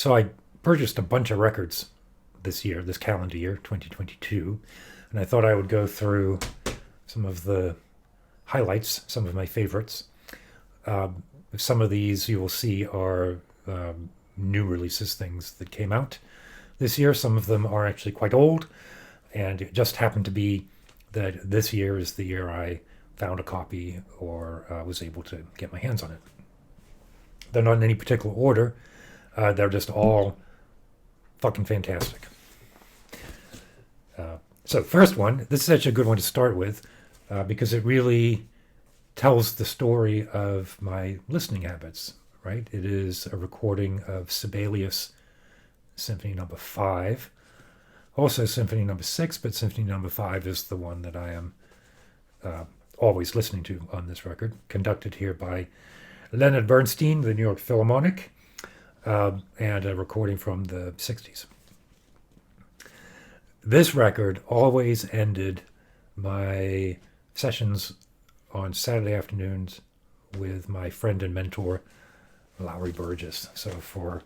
So I purchased a bunch of records this year, this calendar year, 2022, and I thought I would go through some of the highlights, some of my favorites. Some of these you will see are new releases, things that came out this year. Some of them are actually quite old, and it just happened to be that this year is the year I found a copy or was able to get my hands on it. They're not in any particular order. They're just all fucking fantastic. So first one, this is actually a good one to start with because it really tells the story of my listening habits, right? It is a recording of Sibelius Symphony Number 5, also Symphony Number 6, but Symphony Number 5 is the one that I am always listening to on this record, conducted here by Leonard Bernstein, the New York Philharmonic, and a recording from the 60s. This record always ended my sessions on Saturday afternoons with my friend and mentor, Lowry Burgess. So for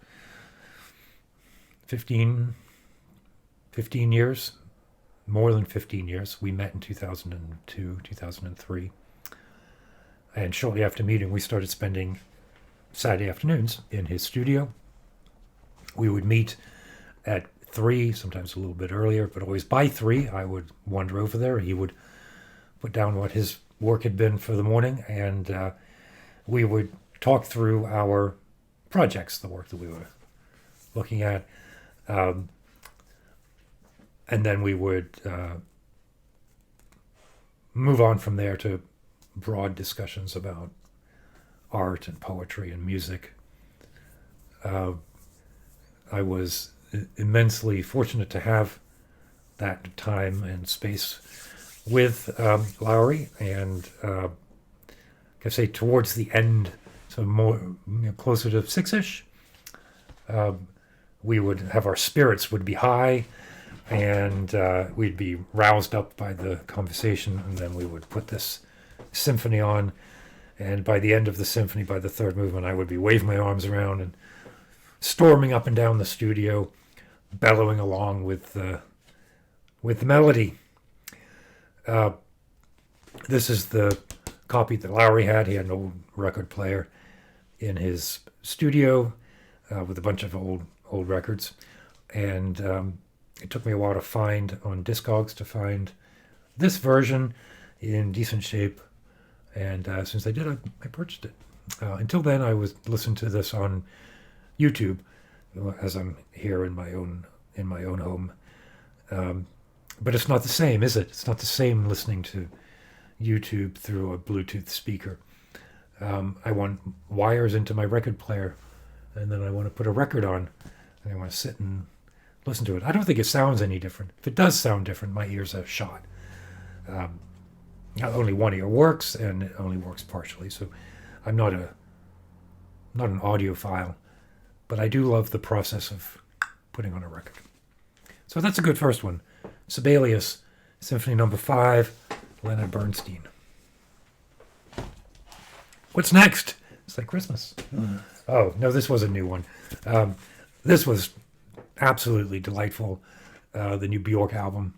15 years, more than 15 years, we met in 2002, 2003. And shortly after meeting, we started spending Saturday afternoons in his studio. We would meet at 3, sometimes a little bit earlier, but always by 3, I would wander over there. He would put down what his work had been for the morning, and we would talk through our projects, the work that we were looking at. And then we would move on from there to broad discussions about art and poetry and music. I was immensely fortunate to have that time and space with Lowry, and I say towards the end, so more closer to 6-ish, we would have our spirits would be high, and we'd be roused up by the conversation, and then we would put this symphony on, and by the end of the symphony, by the third movement, I would be waving my arms around and storming up and down the studio, bellowing along with the melody. This is the copy that Lowry had. He had an old record player in his studio with a bunch of old records, and it took me a while to find on Discogs to find this version in decent shape, and since I did, I purchased it. Until then, I was listening to this on YouTube as I'm here in my own home. But it's not the same, is it? It's not the same listening to YouTube through a Bluetooth speaker. I want wires into my record player, and then I want to put a record on, and I want to sit and listen to it. I don't think it sounds any different. If it does sound different, my ears are shot. Only one ear works, and it only works partially. So I'm not an audiophile, but I do love the process of putting on a record. So that's a good first one. Sibelius, Symphony Number 5, Leonard Bernstein. What's next? It's like Christmas. Oh, no, this was a new one. This was absolutely delightful. The new Bjork album.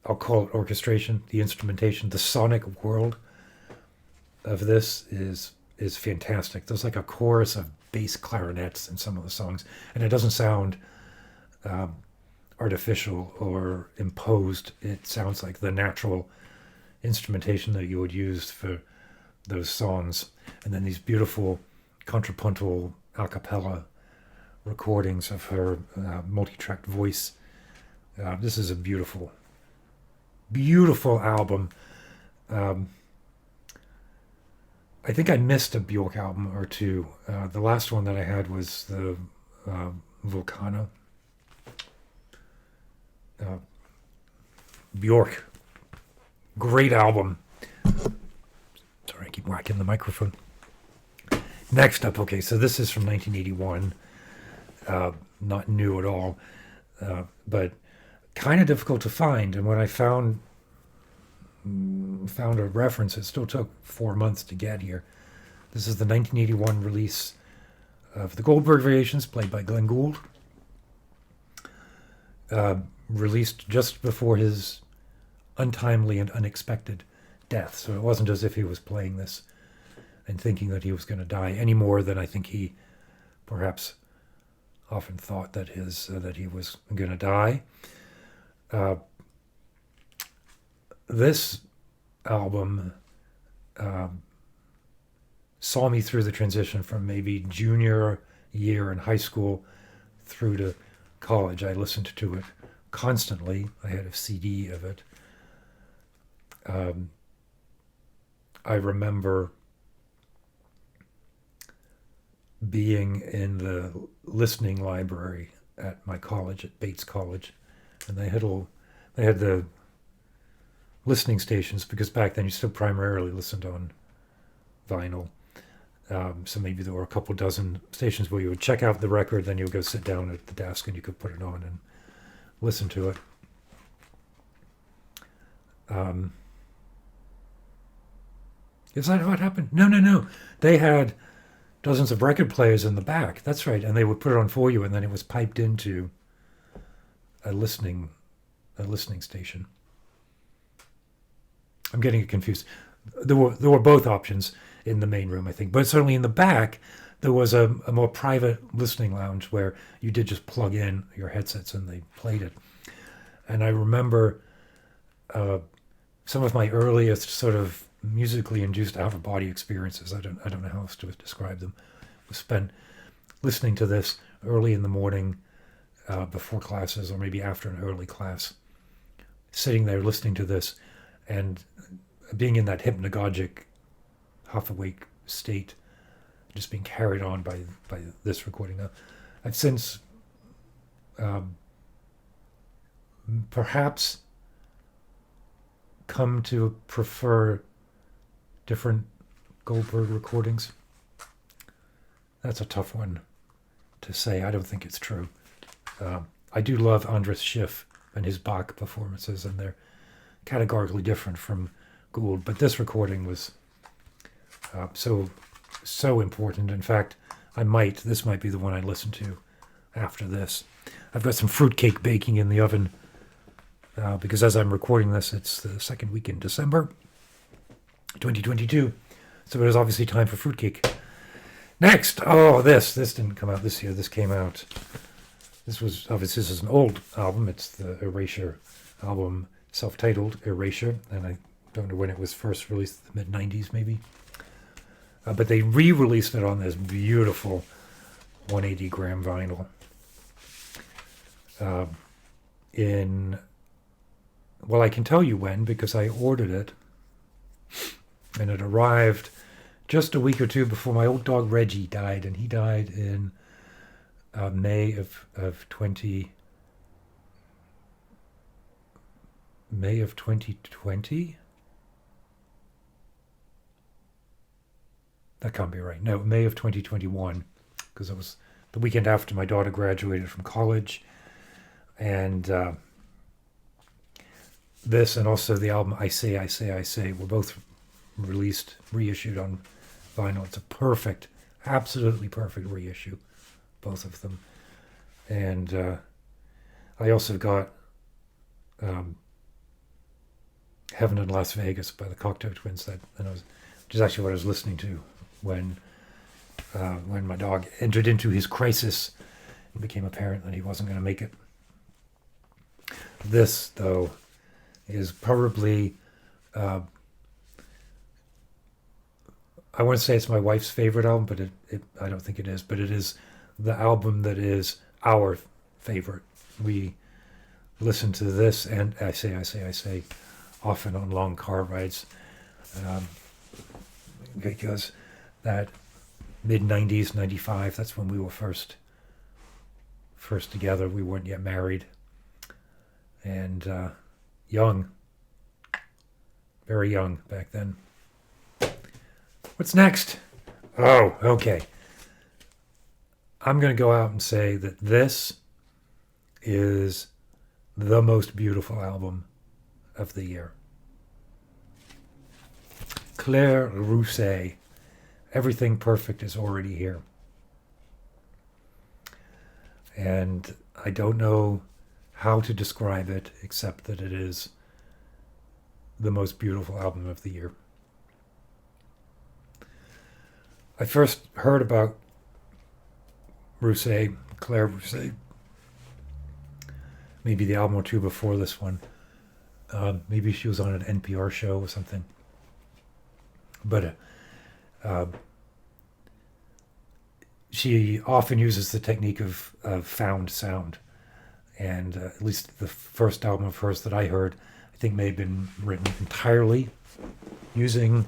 I'll call it orchestration, the instrumentation, the sonic world of this is fantastic. There's like a chorus of bass clarinets in some of the songs, and it doesn't sound artificial or imposed. It sounds like the natural instrumentation that you would use for those songs. And then these beautiful contrapuntal a cappella recordings of her multi-tracked voice. This is a beautiful, beautiful album. I think I missed a Bjork album or two. The last one that I had was the Volcano. Bjork. Great album. Sorry, I keep whacking the microphone. Next up, okay, so this is from 1981. Not new at all, but kind of difficult to find. And when I found a reference, it still took 4 months to get here. This is the 1981 release of the Goldberg Variations, played by Glenn Gould, released just before his untimely and unexpected death. So it wasn't as if he was playing this and thinking that he was going to die, any more than I think he perhaps often thought that he was going to die. This album saw me through the transition from maybe junior year in high school through to college. I listened to it constantly. I had a CD of it. I remember being in the listening library at my college, at Bates College, and they had the listening stations, because back then you still primarily listened on vinyl. So maybe there were a couple dozen stations where you would check out the record, then you would go sit down at the desk and you could put it on and listen to it. Is that what happened? No. They had dozens of record players in the back. That's right. And they would put it on for you, and then it was piped into a listening station. I'm getting it confused. There were both options in the main room, I think. But certainly in the back, there was a more private listening lounge where you did just plug in your headsets and they played it. And I remember some of my earliest sort of musically induced out-of-body experiences, I don't know how else to describe them, was spent listening to this early in the morning before classes, or maybe after an early class, sitting there listening to this and being in that hypnagogic, half-awake state, just being carried on by this recording. Now, I've since perhaps come to prefer different Goldberg recordings. That's a tough one to say. I don't think it's true. I do love Andras Schiff and his Bach performances, and they're categorically different from Gould, but this recording was so important. In fact, this might be the one I listen to after this. I've got some fruitcake baking in the oven because as I'm recording this, it's the second week in December 2022. So it is obviously time for fruitcake. Next, this didn't come out this year. This came out. This is an old album. It's the Erasure album, self-titled Erasure, and I don't know when it was first released, the mid-90s maybe. But they re-released it on this beautiful 180-gram vinyl. I can tell you when, because I ordered it, and it arrived just a week or two before my old dog Reggie died, and he died in May of 2020. That can't be right. No, May of 2021, because it was the weekend after my daughter graduated from college. And this and also the album I Say were both reissued on vinyl. It's a absolutely perfect reissue, both of them. And I also got Heaven in Las Vegas by the Cocteau Twins, which is actually what I was listening to when my dog entered into his crisis. It became apparent that he wasn't going to make it. This, though, is probably, I want to say it's my wife's favorite album, but I don't think it is, but it is the album that is our favorite. We listen to this and I Say often on long car rides, because that mid-90s, 95, that's when we were first together. We weren't yet married, and young, very young back then. What's next? Oh, okay. I'm going to go out and say that this is the most beautiful album of the year. Claire Rousay Everything perfect is already here. And I don't know how to describe it except that it is the most beautiful album of the year. I first heard about Rousay, Claire Rousay, maybe the album or two before this one. Maybe she was on an NPR show or something. But she often uses the technique of found sound. And at least the first album of hers that I heard, I think may have been written entirely using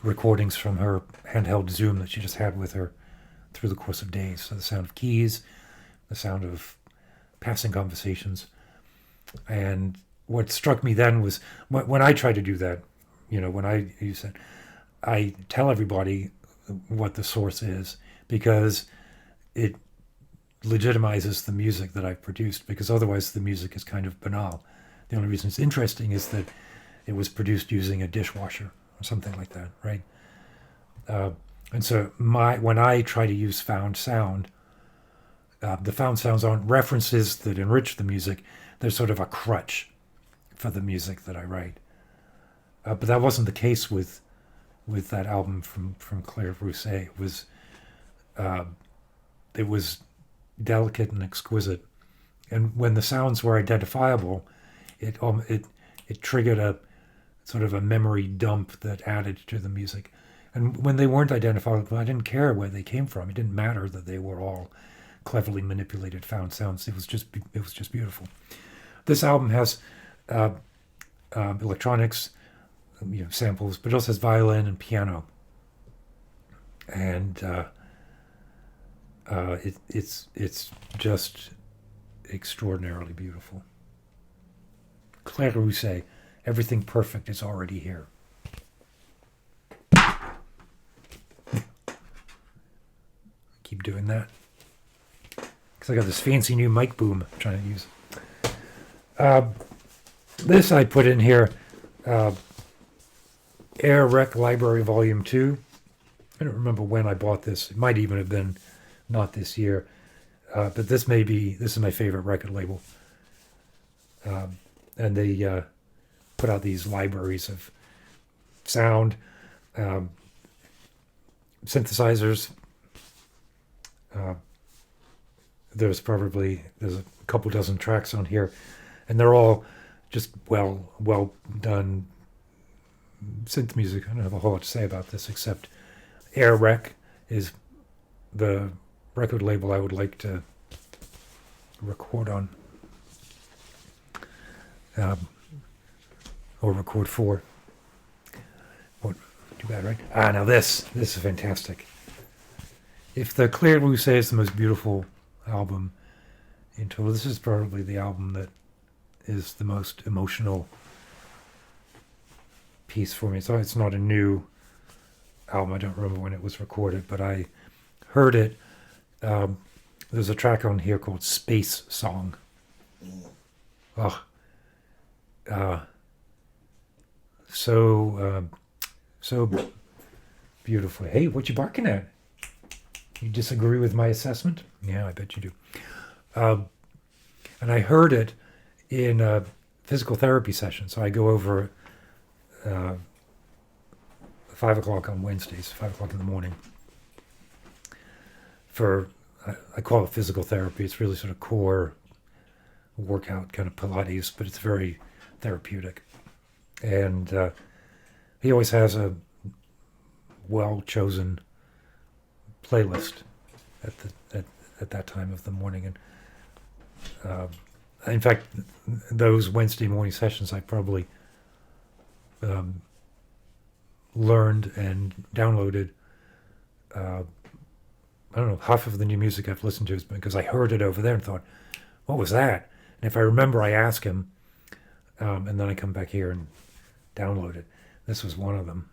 recordings from her handheld Zoom that she just had with her through the course of days. So the sound of keys, the sound of passing conversations. And what struck me then was when I try to do that, when I use it, I tell everybody what the source is because it legitimizes the music that I've produced, because otherwise the music is kind of banal. The only reason it's interesting is that it was produced using a dishwasher or something like that, right? And so when I try to use found sound, the found sounds aren't references that enrich the music. They're sort of a crutch for the music that I write. But that wasn't the case with that album from Claire Rousay. It was delicate and exquisite, and when the sounds were identifiable, it triggered a sort of a memory dump that added to the music. And when they weren't identifiable, I didn't care where they came from. It didn't matter that they were all cleverly manipulated found sounds. It was just beautiful. This album has electronics, samples, but it also has violin and piano, and it's just extraordinarily beautiful. Claire Rousay, everything perfect is already here. Keep doing that because I got this fancy new mic boom I'm trying to use. This I put in here, Air Rec Library Volume 2. I don't remember when I bought this. It might even have been not this year. But this is my favorite record label. And they put out these libraries of sound, synthesizers. There's a couple dozen tracks on here, and they're all just well done synth music. I don't have a whole lot to say about this except Air Rec is the record label I would like to record on, or record for. Too bad, right? Now this is fantastic. If the Claire Rousay is the most beautiful album in total, this is probably the album that is the most emotional piece for me. So it's not a new album. I don't remember when it was recorded, but I heard it. There's a track on here called Space Song. So beautifully. Hey, what you barking at? You disagree with my assessment? Yeah, I bet you do. And I heard it in a physical therapy session. So I go over 5 o'clock on Wednesdays, 5 o'clock in the morning. I call it physical therapy. It's really sort of core workout, kind of Pilates, but it's very therapeutic. And he always has a well-chosen playlist at that time of the morning. And in fact, those Wednesday morning sessions, I probably learned and downloaded. I don't know, half of the new music I've listened to is because I heard it over there and thought, what was that? And if I remember, I ask him, and then I come back here and download it. This was one of them,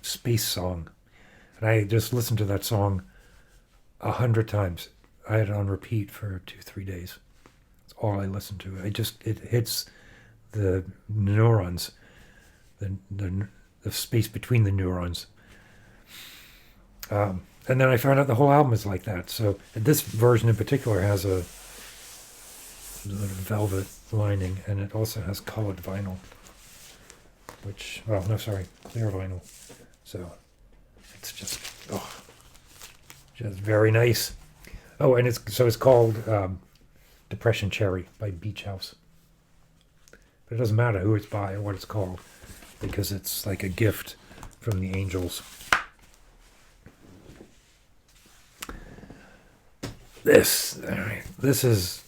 Space Song. And I just listened to that song 100 times. I had it on repeat for 2-3 days. That's all I listened to. It hits the neurons, the space between the neurons And then I found out the whole album is like that. So this version in particular has a velvet lining, and it also has colored vinyl, clear vinyl. So it's just very nice. Oh, and it's called Depression Cherry by Beach House. But it doesn't matter who it's by or what it's called, because it's like a gift from the angels. This is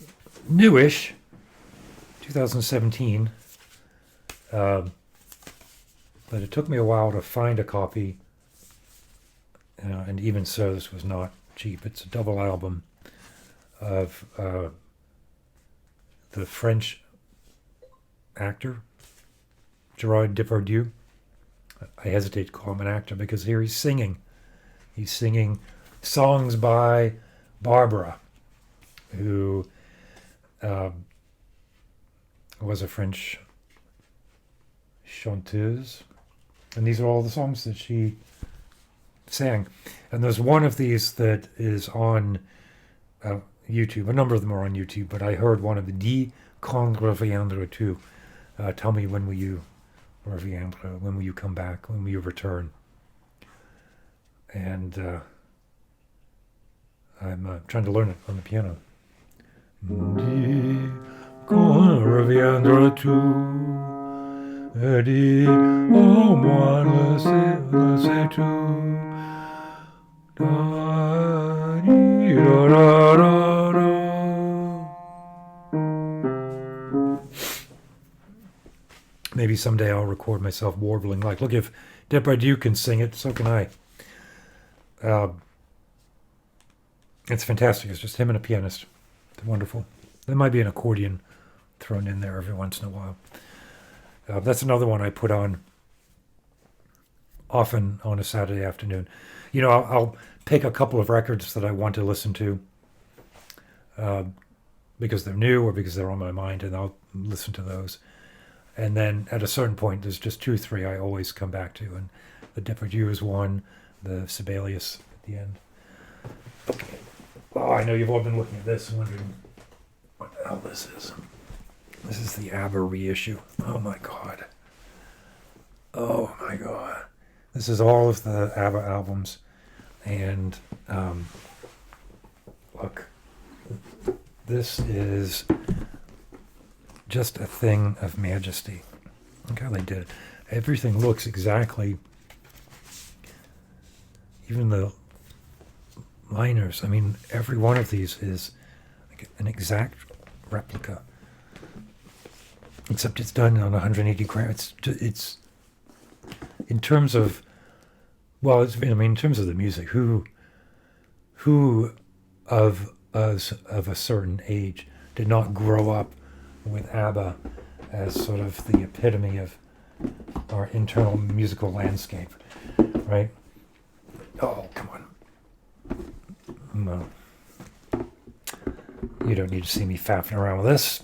newish, 2017. But it took me a while to find a copy. And even so, this was not cheap. It's a double album of the French actor, Gerard Depardieu. I hesitate to call him an actor because here he's singing. He's singing songs by Barbara, who was a French chanteuse. And these are all the songs that she sang. And there's one of these that is on YouTube. A number of them are on YouTube, but I heard one of the Dis quand reviendras tu. Tell me, when will you reviendre? When will you come back? When will you return? And I'm trying to learn it on the piano. Dis quand reviendras tu? Dis au moins le sais-tu? Maybe someday I'll record myself warbling like, look, if Depardieu can sing it, so can I. It's fantastic. It's just him and a pianist. It's wonderful. There might be an accordion thrown in there every once in a while. That's another one I put on often on a Saturday afternoon. You know, I'll pick a couple of records that I want to listen to because they're new or because they're on my mind, and I'll listen to those. And then at a certain point, there's just 2 or 3 I always come back to. And the Depardieu is one, the Sibelius at the end. Okay. Oh, I know you've all been looking at this and wondering what the hell this is. This is the ABBA reissue. Oh my God. Oh my God. This is all of the ABBA albums. And look, this is just a thing of majesty. Look how they did it. Everything looks exactly, even the liners. I mean, every one of these is like an exact replica, except it's done on 180 grams. It's in terms of, well, in terms of the music, who of us of a certain age did not grow up with ABBA as sort of the epitome of our internal musical landscape, right? Oh, come on. No. You don't need to see me faffing around with this.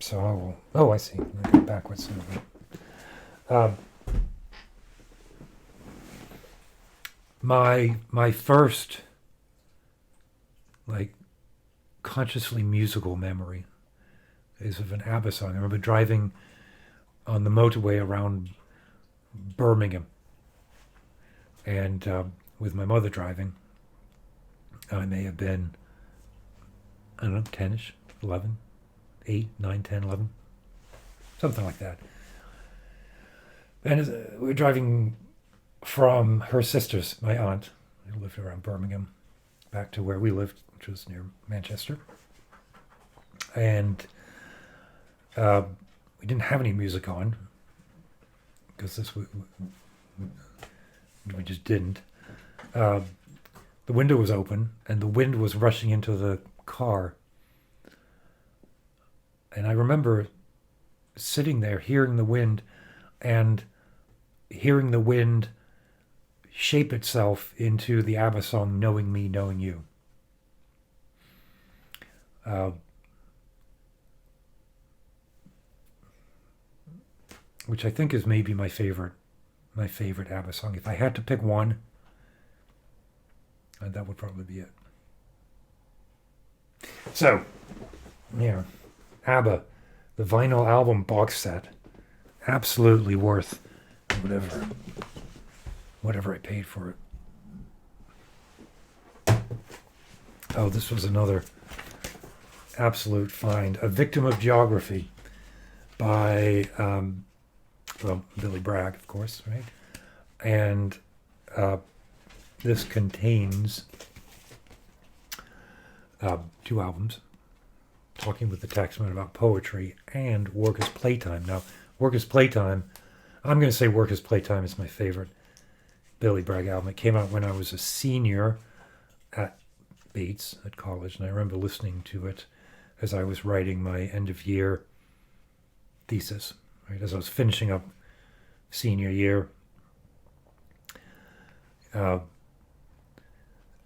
So I will... Oh, I see. I'll go backwards. My first, like, consciously musical memory is of an ABBA song. I remember driving on the motorway around Birmingham, and with my mother driving. I may have been, I don't know, 10-ish, 11, 8, 9, 10, 11, something like that. And we were driving from her sister's, my aunt, who lived around Birmingham, back to where we lived, which was near Manchester. And we didn't have any music on, because we just didn't. The window was open, and the wind was rushing into the car. And I remember sitting there, hearing the wind, and hearing the wind shape itself into the ABBA song, Knowing Me, Knowing You. Which I think is maybe my favorite ABBA song. If I had to pick one, And that would probably be it. So, yeah, ABBA, the vinyl album box set, absolutely worth whatever I paid for it. Oh, this was another absolute find. A Victim of Geography by, Billy Bragg, of course, right? And this contains two albums, Talking with the Taxman about poetry and Work as Playtime. Now, Work as Playtime, I'm going to say Work as Playtime is my favorite Billy Bragg album. It came out when I was a senior at Bates at college, and I remember listening to it as I was writing my end-of-year thesis, right, as I was finishing up senior year.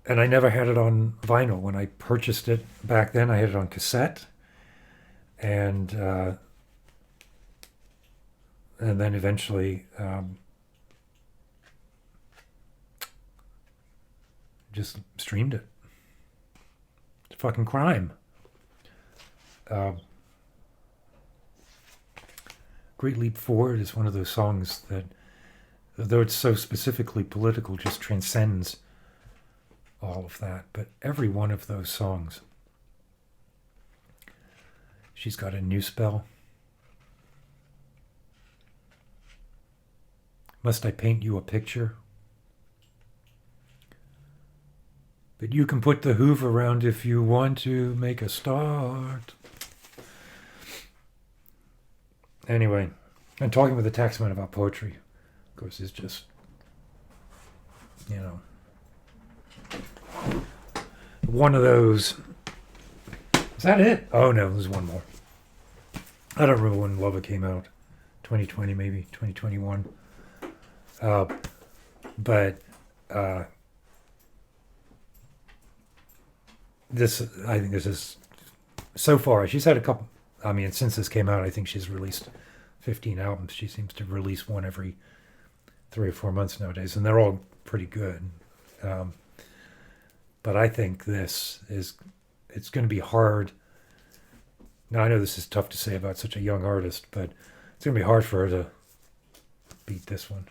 And I never had it on vinyl. When I purchased it back then, I had it on cassette. And then eventually just streamed it. It's a fucking crime. Great Leap Forward is one of those songs that, though it's so specifically political, just transcends all of that. But every one of those songs. She's Got a New Spell. Must I Paint You a Picture? But you can put the hoof around if you want to make a start. Anyway, and Talking with the Taxman about poetry, of course, is just, one of those. Is that it? Oh no, there's one more. I don't remember when Lover came out. 2020 maybe, 2021. I think this is, so far, she's had a couple, since this came out, I think she's released 15 albums. She seems to release one every 3 or 4 months nowadays, and they're all pretty good. But I think it's going to be hard. Now, I know this is tough to say about such a young artist, but it's going to be hard for her to beat this one.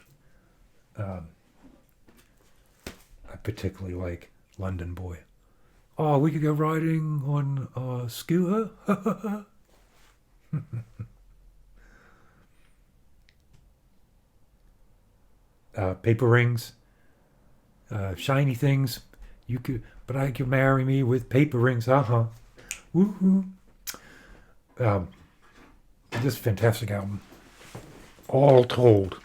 I particularly like London Boy. Oh, we could go riding on a scooter. Paper Rings. Shiny Things. But I could marry me with paper rings. Woohoo. This fantastic album. All told.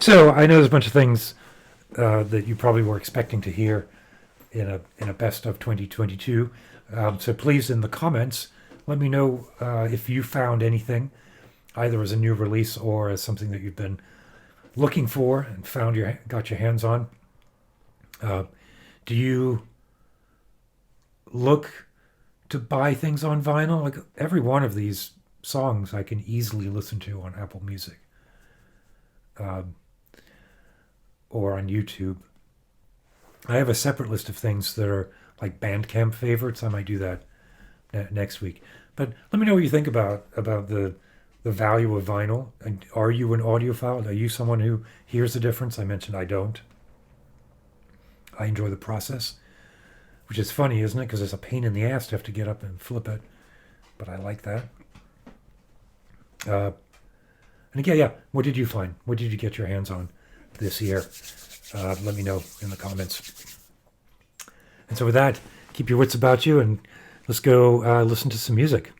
So I know there's a bunch of things that you probably were expecting to hear in a best of 2022. So please, in the comments, let me know if you found anything, either as a new release or as something that you've been looking for and got your hands on. Do you look to buy things on vinyl? Like every one of these songs I can easily listen to on Apple Music or on YouTube. I have a separate list of things that are like Bandcamp favorites. I might do that next week. But let me know what you think about the value of vinyl. And are you an audiophile? Are you someone who hears the difference? I mentioned I don't. I enjoy the process, which is funny, isn't it? Because it's a pain in the ass to have to get up and flip it. But I like that. And again, yeah, what did you find? What did you get your hands on this year? Let me know in the comments. And so with that, keep your wits about you and let's go listen to some music.